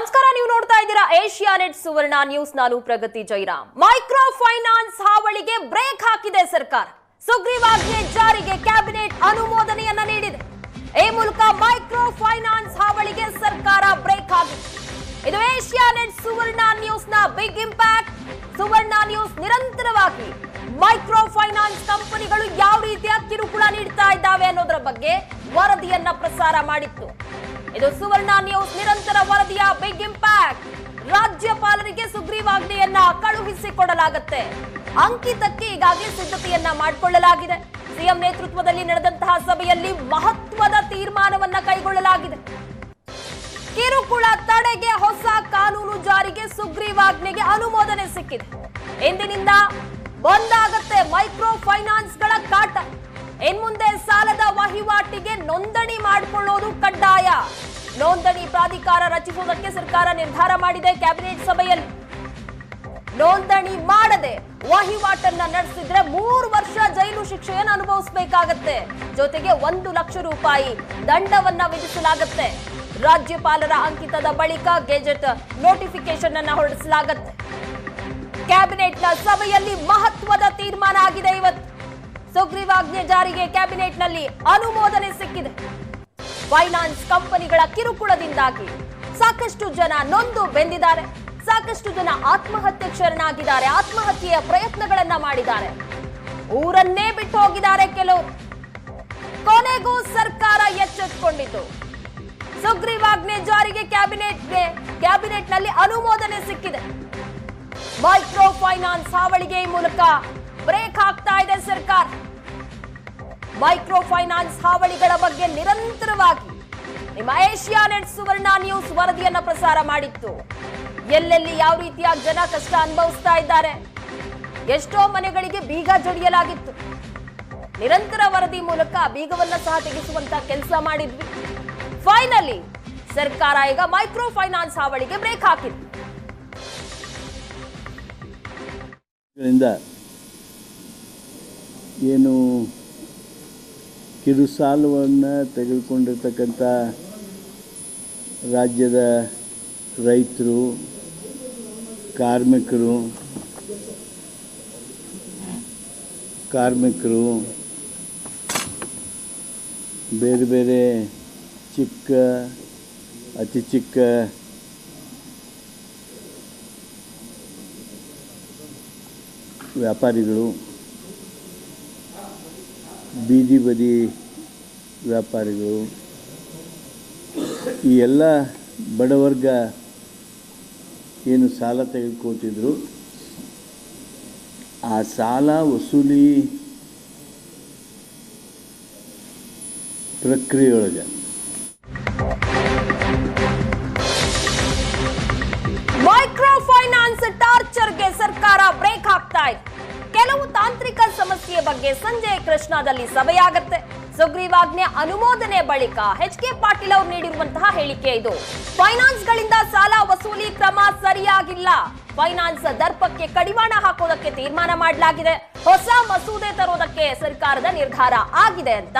ನಮಸ್ಕಾರ, ನೀವು ನೋಡ್ತಾ ಇದ್ದೀರಾ ಏಷ್ಯಾನೆಟ್ ಸುವರ್ಣ ನ್ಯೂಸ್. ನಾನು ಪ್ರಗತಿ ಜೈರಾಮ್. ಮೈಕ್ರೋ ಫೈನಾನ್ಸ್ ಹಾವಳಿಗೆ ಬ್ರೇಕ್ ಹಾಕಿದೆ ಸರ್ಕಾರ. ಸುಗ್ರೀವಾಜ್ಞೆ ಜಾರಿಗೆ ಕ್ಯಾಬಿನೆಟ್ ಅನುಮೋದನೆಯನ್ನ ನೀಡಿದೆ. ಈ ಮೂಲಕ ಮೈಕ್ರೋ ಫೈನಾನ್ಸ್ ಹಾವಳಿಗೆ ಸರ್ಕಾರ ಬ್ರೇಕ್ ಹಾಕಿದೆ. ಇದು ಏಷ್ಯಾನೆಟ್ ಸುವರ್ಣ ನ್ಯೂಸ್ ನ ಬಿಗ್ ಇಂಪ್ಯಾಕ್ಟ್. ಸುವರ್ಣ ನ್ಯೂಸ್ ನಿರಂತರವಾಗಿ ಮೈಕ್ರೋ ಫೈನಾನ್ಸ್ ಕಂಪನಿಗಳು ಯಾವ ರೀತಿಯ ಕಿರುಕುಳ ನೀಡ್ತಾ ಇದ್ದಾವೆ ಅನ್ನೋದರ ಬಗ್ಗೆ ವರದಿಯನ್ನ ಪ್ರಸಾರ ಮಾಡಿತ್ತು. ಇದು ಸುವರ್ಣ ನ್ಯೂಸ್ ನಿರಂತರ ವರದಿಯ ಬಿಗ್ ಇಂಪ್ಯಾಕ್ಟ್. ರಾಜ್ಯಪಾಲರಿಗೆ ಸುಗ್ರೀವಾಜ್ಞೆಯನ್ನ ಕಳುಹಿಸಿಕೊಡಲಾಗುತ್ತೆ. ಅಂಕಿತಕ್ಕೆ ಈಗಾಗಲೇ ಸಿದ್ಧತೆಯನ್ನ ಮಾಡಿಕೊಳ್ಳಲಾಗಿದೆ. ಸಿಎಂ ನೇತೃತ್ವದಲ್ಲಿ ನಡೆದಂತಹ ಸಭೆಯಲ್ಲಿ ಮಹತ್ವದ ತೀರ್ಮಾನವನ್ನ ಕೈಗೊಳ್ಳಲಾಗಿದೆ. ಕಿರುಕುಳ ತಡೆಗೆ ಹೊಸ ಕಾನೂನು ಜಾರಿಗೆ ಸುಗ್ರೀವಾಜ್ಞೆಗೆ ಅನುಮೋದನೆ ಸಿಕ್ಕಿದೆ. ಇಂದಿನಿಂದ ಬಂದಾಗತ್ತೆ ಮೈಕ್ರೋ ಫೈನಾನ್ಸ್ಗಳ ಕಾಟ. ಇನ್ಮುಂದೆ ಸಾಲದ ವಹಿವಾಟಿಗೆ ನೋಂದಣಿ ಮಾಡಿಕೊಳ್ಳೋದು ಕಡ್ಡಾಯ. ನೋಂದಣಿ ಪ್ರಾಧಿಕಾರ ರಚಿಸುವುದಕ್ಕೆ ಸರ್ಕಾರ ನಿರ್ಧಾರ ಮಾಡಿದೆ. ಕ್ಯಾಬಿನೆಟ್ ಸಭೆಯಲ್ಲಿ ನೋಂದಣಿ ಮಾಡದೆ ವಹಿವಾಟನ್ನ ನಡೆಸಿದ್ರೆ 3 ವರ್ಷ ಜೈಲು ಶಿಕ್ಷೆಯನ್ನು ಅನುಭವಿಸಬೇಕಾಗತ್ತೆ. ಜೊತೆಗೆ 1 ಲಕ್ಷ ರೂಪಾಯಿ ದಂಡವನ್ನ ವಿಧಿಸಲಾಗುತ್ತೆ. ರಾಜ್ಯಪಾಲರ ಅಂಕಿತದ ಬಳಿಕ ಗೆಜೆಟ್ ನೋಟಿಫಿಕೇಶನ್ ಅನ್ನ ಹೊರಡಿಸಲಾಗುತ್ತೆ. ಕ್ಯಾಬಿನೆಟ್ನ ಸಭೆಯಲ್ಲಿ ಮಹತ್ವದ ತೀರ್ಮಾನ ಆಗಿದೆ. ಇವತ್ತು ಸುಗ್ರೀವಾಜ್ಞೆ ಜಾರಿಗೆ ಕ್ಯಾಬಿನೆಟ್ನಲ್ಲಿ ಅನುಮೋದನೆ ಸಿಕ್ಕಿದೆ. ಫೈನಾನ್ಸ್ ಕಂಪನಿಗಳ ಕಿರುಕುಳದಿಂದಾಗಿ ಸಾಕಷ್ಟು ಜನ ನೊಂದು ಬೆಂದಿದ್ದಾರೆ. ಸಾಕಷ್ಟು ಜನ ಆತ್ಮಹತ್ಯೆ ಶರಣಾಗಿದ್ದಾರೆ. ಆತ್ಮಹತ್ಯೆಯ ಪ್ರಯತ್ನಗಳನ್ನ ಮಾಡಿದ್ದಾರೆ. ಊರನ್ನೇ ಬಿಟ್ಟು ಹೋಗಿದ್ದಾರೆ ಕೆಲವರು. ಕೊನೆಗೂ ಸರ್ಕಾರ ಎಚ್ಚೆತ್ತುಕೊಂಡಿತು. ಸುಗ್ರೀವಾಜ್ಞೆ ಜಾರಿಗೆ ಕ್ಯಾಬಿನೆಟ್ನಲ್ಲಿ ಅನುಮೋದನೆ ಸಿಕ್ಕಿದೆ. ಮೈಕ್ರೋ ಫೈನಾನ್ಸ್ ಹಾವಳಿಗೆ ಈ ಮೂಲಕ ಬ್ರೇಕ್ ಹಾಕ್ತಾ ಇದೆ ಸರ್ಕಾರ. ಮೈಕ್ರೋ ಫೈನಾನ್ಸ್ ಹಾವಳಿಗಳ ಬಗ್ಗೆ ನಿರಂತರವಾಗಿ ನಿಮ್ಮ ಏಷ್ಯಾನೆಟ್ ಸುವರ್ಣ ನ್ಯೂಸ್ ವರದಿಯನ್ನ ಪ್ರಸಾರ ಮಾಡಿತ್ತು. ಎಲ್ಲೆಲ್ಲಿ ಯಾವ ರೀತಿಯ ಜನ ಕಷ್ಟ ಅನುಭವಿಸ್ತಾ ಇದ್ದಾರೆ, ಎಷ್ಟೋ ಮನೆಗಳಿಗೆ ಬೀಗ ಜಡಿಯಲಾಗಿತ್ತು. ನಿರಂತರ ವರದಿ ಮೂಲಕ ಬೀಗವನ್ನ ಸಹ ತೆಗೆಸುವಂತ ಕೆಲಸ ಮಾಡಿದ್ವಿ. ಫೈನಲಿ ಸರ್ಕಾರ ಈಗ ಮೈಕ್ರೋ ಫೈನಾನ್ಸ್ ಹಾವಳಿಗೆ ಬ್ರೇಕ್ ಹಾಕಿದೆ. ಏನು ಕಿರು ಸಾಲವನ್ನು ತೆಗೆದುಕೊಂಡಿರ್ತಕ್ಕಂಥ ರಾಜ್ಯದ ರೈತರು, ಕಾರ್ಮಿಕರು, ಬೇರೆ ಬೇರೆ ಚಿಕ್ಕ ಅತಿ ಚಿಕ್ಕ ವ್ಯಾಪಾರಿಗಳು, ಬೀದಿ ಬದಿ ವ್ಯಾಪಾರಿಗಳು, ಈ ಎಲ್ಲ ಬಡವರ್ಗ ಏನು ಸಾಲ ತೆಗೆದುಕೊಳ್ತಿದ್ರು, ಆ ಸಾಲ ವಸೂಲಿ ಪ್ರಕ್ರಿಯೆಯೊಳಗೆ ಮೈಕ್ರೋ ಫೈನಾನ್ಸ್ ಟಾರ್ಚರ್ಗೆ ಸರ್ಕಾರ ಬ್ರೇಕ್ ಹಾಕ್ತಾ ಇದೆ. ಕೆಲವು ತಾಂತ್ರಿಕ ಸಮಸ್ಯೆ ಬಗ್ಗೆ ಸಂಜೆ ಕೃಷ್ಣಾದಲ್ಲಿ ಸಭೆಯಾಗತ್ತೆ. ಸುಗ್ರೀವಾಜ್ಞೆ ಅನುಮೋದನೆ ಬಳಿಕ ಎಚ್.ಕೆ. ಪಾಟೀಲ್ ಅವರು ನೀಡಿರುವಂತಹ ಹೇಳಿಕೆ ಇದು. ಫೈನಾನ್ಸ್ ಗಳಿಂದ ಸಾಲ ವಸೂಲಿ ಕ್ರಮ ಸರಿಯಾಗಿಲ್ಲ. ಫೈನಾನ್ಸ್ ದರ್ಪಕ್ಕೆ ಕಡಿವಾಣ ಹಾಕೋದಕ್ಕೆ ತೀರ್ಮಾನ ಮಾಡಲಾಗಿದೆ. ಹೊಸ ಮಸೂದೆ ತರೋದಕ್ಕೆ ಸರ್ಕಾರದ ನಿರ್ಧಾರ ಆಗಿದೆ ಅಂತ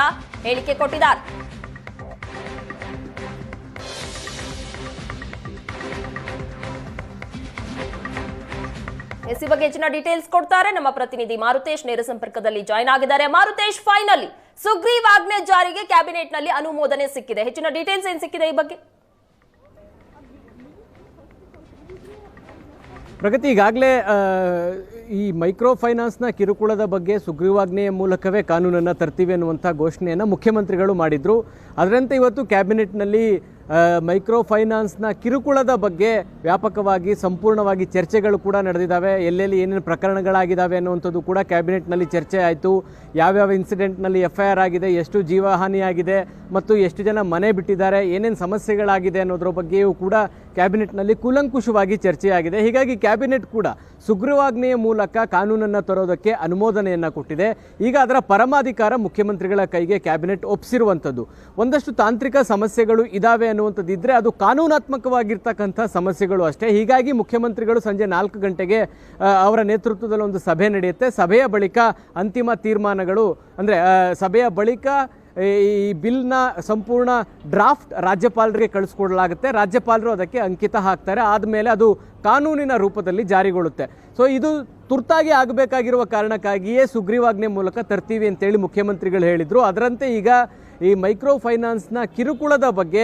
ಹೇಳಿಕೆ ಕೊಟ್ಟಿದ್ದಾರೆ. ಈ ಬಗ್ಗೆ ಹೆಚ್ಚಿನ ಡೀಟೇಲ್ಸ್ ಕೊಡ್ತಾರೆ ನಮ್ಮ ಪ್ರತಿನಿಧಿ ಮಾರುತೇಶ್. ನೇರ ಸಂಪರ್ಕದಲ್ಲಿ ಜಾಯ್ನ್ ಆಗಿದ್ದಾರೆ. ಮಾರುತೇಶ್, ಫೈನಲಿ ಸುಗ್ರೀವಾಜ್ಞೆ ಜಾರಿಗೆ ಕ್ಯಾಬಿನೆಟ್ ನಲ್ಲಿ ಅನುಮೋದನೆ ಸಿಕ್ಕಿದೆ. ಹೆಚ್ಚಿನ ಡೀಟೇಲ್ಸ್ ಏನ್ ಸಿಕ್ಕಿದೆ ಈ ಬಗ್ಗೆ? ಪ್ರಗತಿ, ಈಗಾಗಲೇ ಈ ಮೈಕ್ರೋ ಫೈನಾನ್ಸ್ನ ಕಿರುಕುಳದ ಬಗ್ಗೆ ಸುಗ್ರೀವಾಜ್ಞೆಯ ಮೂಲಕವೇ ಕಾನೂನನ್ನು ತರ್ತೀವಿ ಅನ್ನುವಂಥ ಘೋಷಣೆಯನ್ನು ಮುಖ್ಯಮಂತ್ರಿಗಳು ಮಾಡಿದರು. ಅದರಂತೆ ಇವತ್ತು ಕ್ಯಾಬಿನೆಟ್ನಲ್ಲಿ ಮೈಕ್ರೋ ಫೈನಾನ್ಸ್ನ ಕಿರುಕುಳದ ಬಗ್ಗೆ ವ್ಯಾಪಕವಾಗಿ ಸಂಪೂರ್ಣವಾಗಿ ಚರ್ಚೆಗಳು ಕೂಡ ನಡೆದಿದ್ದಾವೆ. ಎಲ್ಲೆಲ್ಲಿ ಏನೇನು ಪ್ರಕರಣಗಳಾಗಿದ್ದಾವೆ ಅನ್ನುವಂಥದ್ದು ಕೂಡ ಕ್ಯಾಬಿನೆಟ್ನಲ್ಲಿ ಚರ್ಚೆ ಆಯಿತು. ಯಾವ್ಯಾವ ಇನ್ಸಿಡೆಂಟ್ನಲ್ಲಿ FIR ಆಗಿದೆ, ಎಷ್ಟು ಜೀವಹಾನಿಯಾಗಿದೆ ಮತ್ತು ಎಷ್ಟು ಜನ ಮನೆ ಬಿಟ್ಟಿದ್ದಾರೆ, ಏನೇನು ಸಮಸ್ಯೆಗಳಾಗಿದೆ ಅನ್ನೋದ್ರ ಬಗ್ಗೆಯೂ ಕೂಡ ಕ್ಯಾಬಿನೆಟ್ನಲ್ಲಿ ಕೂಲಂಕುಷವಾಗಿ ಚರ್ಚೆಯಾಗಿದೆ. ಹೀಗಾಗಿ ಕ್ಯಾಬಿನೆಟ್ ಕೂಡ ಸುಗ್ರೀವಾಜ್ಞೆಯ ಮೂಲಕ ಕಾನೂನನ್ನು ತರೋದಕ್ಕೆ ಅನುಮೋದನೆಯನ್ನು ಕೊಟ್ಟಿದೆ. ಈಗ ಅದರ ಪರಮಾಧಿಕಾರ ಮುಖ್ಯಮಂತ್ರಿಗಳ ಕೈಗೆ ಕ್ಯಾಬಿನೆಟ್ ಒಪ್ಪಿಸಿರುವಂಥದ್ದು. ಒಂದಷ್ಟು ತಾಂತ್ರಿಕ ಸಮಸ್ಯೆಗಳು ಇದ್ದಾವೆ ಅನ್ನುವಂಥದ್ದಿದ್ದರೆ ಅದು ಕಾನೂನಾತ್ಮಕವಾಗಿರ್ತಕ್ಕಂಥ ಸಮಸ್ಯೆಗಳು ಅಷ್ಟೇ. ಹೀಗಾಗಿ ಮುಖ್ಯಮಂತ್ರಿಗಳು ಸಂಜೆ 4 ಗಂಟೆಗೆ ಅವರ ನೇತೃತ್ವದಲ್ಲಿ ಒಂದು ಸಭೆ ನಡೆಯುತ್ತೆ. ಸಭೆಯ ಬಳಿಕ ಅಂತಿಮ ತೀರ್ಮಾನಗಳು ಅಂದರೆ ಸಭೆಯ ಬಳಿಕ ಈ ಬಿಲ್ನ ಸಂಪೂರ್ಣ ಡ್ರಾಫ್ಟ್ ರಾಜ್ಯಪಾಲರಿಗೆ ಕಳಿಸ್ಕೊಡಲಾಗುತ್ತೆ. ರಾಜ್ಯಪಾಲರು ಅದಕ್ಕೆ ಅಂಕಿತ ಹಾಕ್ತಾರೆ. ಆದಮೇಲೆ ಅದು ಕಾನೂನಿನ ರೂಪದಲ್ಲಿ ಜಾರಿಗೊಳ್ಳುತ್ತೆ. ಸೊ ಇದು ತುರ್ತಾಗಿ ಆಗಬೇಕಾಗಿರುವ ಕಾರಣಕ್ಕಾಗಿಯೇ ಸುಗ್ರೀವಾಜ್ಞೆ ಮೂಲಕ ತರ್ತೀವಿ ಅಂತೇಳಿ ಮುಖ್ಯಮಂತ್ರಿಗಳು ಹೇಳಿದರು. ಅದರಂತೆ ಈಗ ಈ ಮೈಕ್ರೋ ಫೈನಾನ್ಸ್ನ ಕಿರುಕುಳದ ಬಗ್ಗೆ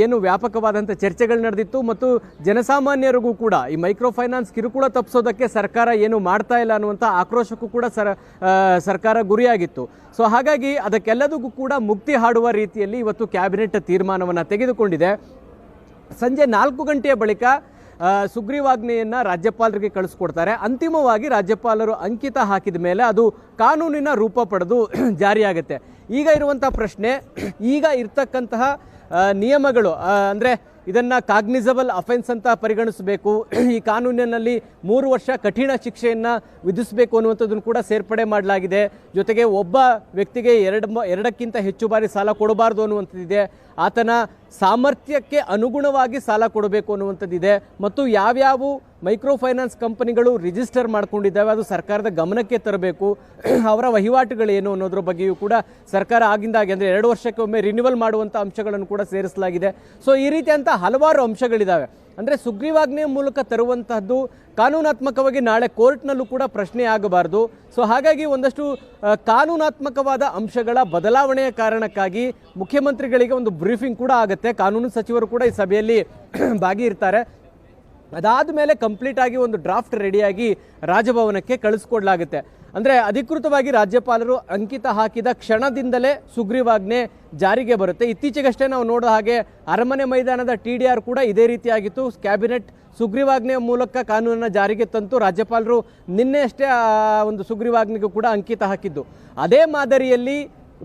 ಏನು ವ್ಯಾಪಕವಾದಂಥ ಚರ್ಚೆಗಳು ನಡೆದಿತ್ತು ಮತ್ತು ಜನಸಾಮಾನ್ಯರಿಗೂ ಕೂಡ ಈ ಮೈಕ್ರೋ ಫೈನಾನ್ಸ್ ಕಿರುಕುಳ ತಪ್ಪಿಸೋದಕ್ಕೆ ಸರ್ಕಾರ ಏನು ಮಾಡ್ತಾ ಇಲ್ಲ ಅನ್ನುವಂಥ ಆಕ್ರೋಶಕ್ಕೂ ಕೂಡ ಸರ್ಕಾರ ಗುರಿಯಾಗಿತ್ತು. ಸೊ ಹಾಗಾಗಿ ಅದಕ್ಕೆಲ್ಲದಕ್ಕೂ ಕೂಡ ಮುಕ್ತಿ ಹಾಡುವ ರೀತಿಯಲ್ಲಿ ಇವತ್ತು ಕ್ಯಾಬಿನೆಟ್ ತೀರ್ಮಾನವನ್ನು ತೆಗೆದುಕೊಂಡಿದೆ. ಸಂಜೆ 4 ಗಂಟೆಯ ಬಳಿಕ ಸುಗ್ರೀವಾಜ್ಞೆಯನ್ನು ರಾಜ್ಯಪಾಲರಿಗೆ ಕಳಿಸ್ಕೊಡ್ತಾರೆ. ಅಂತಿಮವಾಗಿ ರಾಜ್ಯಪಾಲರು ಅಂಕಿತ ಹಾಕಿದ ಮೇಲೆ ಅದು ಕಾನೂನಿನ ರೂಪ ಪಡೆದು ಜಾರಿಯಾಗುತ್ತೆ. ಈಗ ಇರುವಂಥ ಪ್ರಶ್ನೆ, ಈಗ ಇರ್ತಕ್ಕಂತಹ ನಿಯಮಗಳು ಅಂದರೆ ಇದನ್ನು ಕಾಗ್ನಿಸಬಲ್ ಅಫೆನ್ಸ್ ಅಂತ ಪರಿಗಣಿಸಬೇಕು, ಈ ಕಾನೂನಿನಲ್ಲಿ 3 ವರ್ಷ ಕಠಿಣ ಶಿಕ್ಷೆಯನ್ನು ವಿಧಿಸಬೇಕು ಅನ್ನುವಂಥದ್ದನ್ನು ಕೂಡ ಸೇರ್ಪಡೆ ಮಾಡಲಾಗಿದೆ. ಜೊತೆಗೆ ಒಬ್ಬ ವ್ಯಕ್ತಿಗೆ ಎರಡಕ್ಕಿಂತ ಹೆಚ್ಚು ಬಾರಿ ಸಾಲ ಕೊಡಬಾರ್ದು ಅನ್ನುವಂಥದ್ದಿದೆ. ಆತನ ಸಾಮರ್ಥ್ಯಕ್ಕೆ ಅನುಗುಣವಾಗಿ ಸಾಲ ಕೊಡಬೇಕು ಅನ್ನುವಂಥದ್ದಿದೆ. ಮತ್ತು ಯಾವ್ಯಾವ ಮೈಕ್ರೋ ಫೈನಾನ್ಸ್ ಕಂಪನಿಗಳು ರಿಜಿಸ್ಟರ್ ಮಾಡ್ಕೊಂಡಿದ್ದಾವೆ ಅದು ಸರ್ಕಾರದ ಗಮನಕ್ಕೆ ತರಬೇಕು. ಅವರ ವಹಿವಾಟುಗಳೇನು ಅನ್ನೋದ್ರ ಬಗ್ಗೆಯೂ ಕೂಡ ಸರ್ಕಾರ ಆಗಿಂದಾಗೆ ಅಂದರೆ 2 ವರ್ಷಕ್ಕೊಮ್ಮೆ ರಿನ್ಯೂವಲ್ ಮಾಡುವಂಥ ಅಂಶಗಳನ್ನು ಕೂಡ ಸೇರಿಸಲಾಗಿದೆ. ಸೊ ಈ ರೀತಿಯಂಥ ಹಲವಾರು ಅಂಶಗಳಿದ್ದಾವೆ. ಅಂದರೆ ಸುಗ್ರೀವಾಜ್ಞೆಯ ಮೂಲಕ ತರುವಂತಹದ್ದು ಕಾನೂನಾತ್ಮಕವಾಗಿ ನಾಳೆ ಕೋರ್ಟ್ನಲ್ಲೂ ಕೂಡ ಪ್ರಶ್ನೆ ಆಗಬಾರ್ದು. ಸೊ ಹಾಗಾಗಿ ಒಂದಷ್ಟು ಕಾನೂನಾತ್ಮಕವಾದ ಅಂಶಗಳ ಬದಲಾವಣೆಯ ಕಾರಣಕ್ಕಾಗಿ ಮುಖ್ಯಮಂತ್ರಿಗಳಿಗೆ ಒಂದು ಬ್ರೀಫಿಂಗ್ ಕೂಡ ಆಗುತ್ತೆ. ಕಾನೂನು ಸಚಿವರು ಕೂಡ ಈ ಸಭೆಯಲ್ಲಿ ಭಾಗಿರ್ತಾರೆ. ಅದಾದ ಮೇಲೆ ಕಂಪ್ಲೀಟ್ ಆಗಿ ಒಂದು ಡ್ರಾಫ್ಟ್ ರೆಡಿಯಾಗಿ ರಾಜಭವನಕ್ಕೆ ಕಳಿಸ್ಕೊಡ್ಲಾಗುತ್ತೆ. ಅಂದರೆ ಅಧಿಕೃತವಾಗಿ ರಾಜ್ಯಪಾಲರು ಅಂಕಿತ ಹಾಕಿದ ಕ್ಷಣದಿಂದಲೇ ಸುಗ್ರೀವಾಜ್ಞೆ ಜಾರಿಗೆ ಬರುತ್ತೆ. ಇತ್ತೀಚೆಗಷ್ಟೇ ನಾವು ನೋಡೋ ಹಾಗೆ ಅರಮನೆ ಮೈದಾನದ TDR ಕೂಡ ಇದೇ ರೀತಿಯಾಗಿತ್ತು. ಕ್ಯಾಬಿನೆಟ್ ಸುಗ್ರೀವಾಜ್ಞೆಯ ಮೂಲಕ ಕಾನೂನನ್ನು ಜಾರಿಗೆ ತಂತು. ರಾಜ್ಯಪಾಲರು ನಿನ್ನೆ ಅಷ್ಟೇ ಆ ಒಂದು ಸುಗ್ರೀವಾಜ್ಞೆಗೂ ಕೂಡ ಅಂಕಿತ ಹಾಕಿದ್ದು. ಅದೇ ಮಾದರಿಯಲ್ಲಿ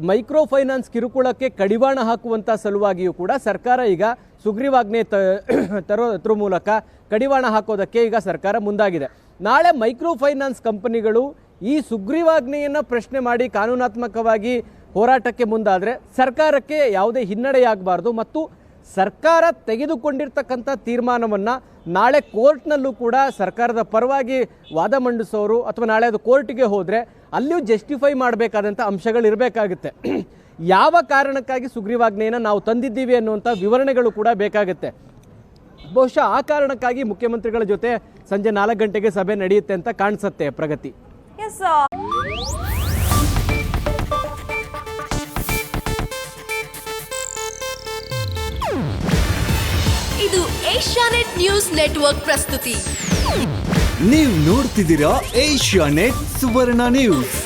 ಮೈಕ್ರೋ ಫೈನಾನ್ಸ್ ಕಿರುಕುಳಕ್ಕೆ ಕಡಿವಾಣ ಹಾಕುವಂಥ ಸಲುವಾಗಿಯೂ ಕೂಡ ಸರ್ಕಾರ ಈಗ ಸುಗ್ರೀವಾಜ್ಞೆ ತರೋದ್ರ ಮೂಲಕ ಕಡಿವಾಣ ಹಾಕೋದಕ್ಕೆ ಈಗ ಸರ್ಕಾರ ಮುಂದಾಗಿದೆ. ನಾಳೆ ಮೈಕ್ರೋ ಫೈನಾನ್ಸ್ ಕಂಪನಿಗಳು ಈ ಸುಗ್ರೀವಾಜ್ಞೆಯನ್ನು ಪ್ರಶ್ನೆ ಮಾಡಿ ಕಾನೂನಾತ್ಮಕವಾಗಿ ಹೋರಾಟಕ್ಕೆ ಮುಂದಾದರೆ ಸರ್ಕಾರಕ್ಕೆ ಯಾವುದೇ ಹಿನ್ನಡೆಯಾಗಬಾರ್ದು ಮತ್ತು ಸರ್ಕಾರ ತೆಗೆದುಕೊಂಡಿರ್ತಕ್ಕಂಥ ತೀರ್ಮಾನವನ್ನು ನಾಳೆ ಕೋರ್ಟ್ನಲ್ಲೂ ಕೂಡ ಸರ್ಕಾರದ ಪರವಾಗಿ ವಾದ ಮಂಡಿಸೋರು ಅಥವಾ ನಾಳೆ ಅದು ಕೋರ್ಟ್ಗೆ ಹೋದರೆ ಅಲ್ಲಿಯೂ ಜಸ್ಟಿಫೈ ಮಾಡಬೇಕಾದಂಥ ಅಂಶಗಳಿರಬೇಕಾಗುತ್ತೆ. ಯಾವ ಕಾರಣಕ್ಕಾಗಿ ಸುಗ್ರೀವಾಜ್ಞೆಯನ್ನು ನಾವು ತಂದಿದ್ದೀವಿ ಅನ್ನುವಂಥ ವಿವರಣೆಗಳು ಕೂಡ ಬೇಕಾಗುತ್ತೆ. ಬಹುಶಃ ಆ ಕಾರಣಕ್ಕಾಗಿ ಮುಖ್ಯಮಂತ್ರಿಗಳ ಜೊತೆ ಸಂಜೆ 4 ಗಂಟೆಗೆ ಸಭೆ ನಡೆಯುತ್ತೆ ಅಂತ ಕಾಣಿಸುತ್ತೆ. ಪ್ರಗತಿ. ಇದು ಏಷ್ಯಾನೆಟ್ ನ್ಯೂಸ್ ನೆಟ್ವರ್ಕ್ ಪ್ರಸ್ತುತಿ. ನೀವು ನೋಡ್ತಿದ್ದೀರಾ ಏಷ್ಯಾನೆಟ್ ಸುವರ್ಣ ನ್ಯೂಸ್.